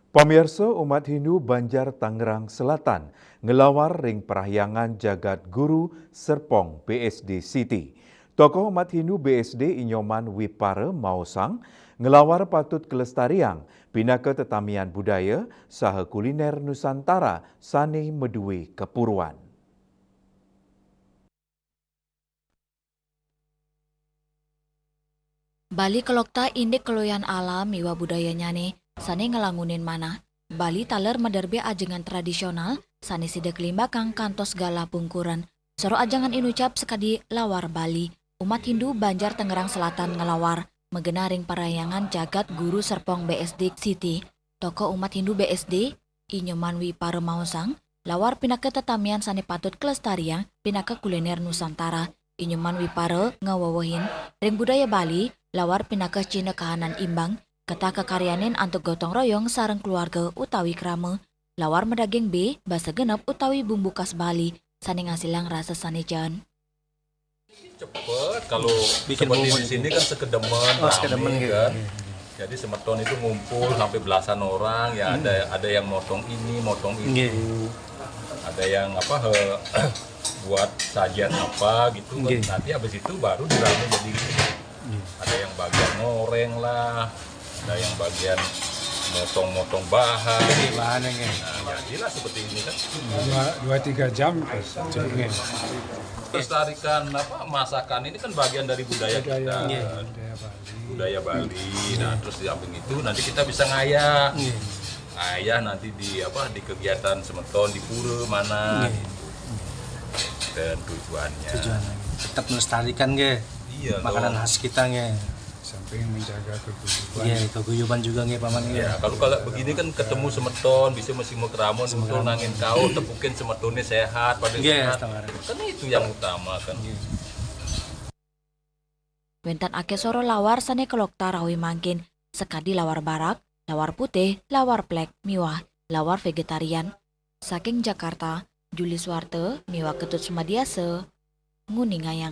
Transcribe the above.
Pamirsa umat Hindu Banjar Tangerang Selatan ngelawar ring perahyangan jagat guru Serpong BSD City. Tokoh umat Hindu BSD Inyoman Wipare Mausang ngelawar patut kelestarian pinaka tetamian budaya saha kuliner Nusantara sane medue kepuruan. Bali kelokta indek keloyan alam miwa budayanya nih, sane ngelangunin mana. Bali taler mederbe ajengan tradisional, sane sidek limbakang kantos gala pungkuran. Soro ajangan inucap sekadi lawar Bali. Umat Hindu Banjar Tangerang Selatan ngelawar, megenaring parayangan jagat guru Serpong BSD City. Toko umat Hindu BSD, Inyoman Wipare Mausang, lawar pinaka tetamian sane patut kelestarian, pinaka kuliner Nusantara. Inyoman Wipare ngawawahin, ring budaya Bali, lawar pinaka Cina kahanan imbang, kata kekaryanin antuk gotong royong sareng keluarga utawi krame. Lawar medaging B, basa genep utawi bumbu khas Bali, sani ngasilang rasa sanejan. Cepet, kalau seperti di sini kan sekedemen, sekedemen rame, gitu. kan. Jadi semeton itu ngumpul sampai belasan orang, ya ada yang motong ini, motong itu, ada yang buat sajian apa gitu. Nanti habis itu baru dirame jadi gitu. Ada yang bagian ngoreng lah, ada yang bagian motong-motong bahan. Bahan yang Nah, jadilah seperti ini kan. 2-3 jam cepetnya. Pelestarikan masakan ini kan bagian dari budaya kita. Budaya Bali. Nah, terus di samping itu nanti kita bisa ngayah. Ngayah nanti di kegiatan semeton di pura mana gitu. Dan tujuannya. Tetap melestarikan Iya, makanan khas kita samping menjaga keguyuban. Iya, keguyuban juga paman. Ya, kalau begini kan ketemu semeton, bisa masih mau keramon, untuk nangin kau, tepukin semetonnya sehat, pada sehat. Kan itu yang utama kan. Wentan ake soro lawar sane kelokta rawi mangkin, sekadi lawar barak, lawar putih, lawar plek, miwah, lawar vegetarian. Saking Jakarta, Juli Swarte, miwah ketut sumadiase, nguni ngayang.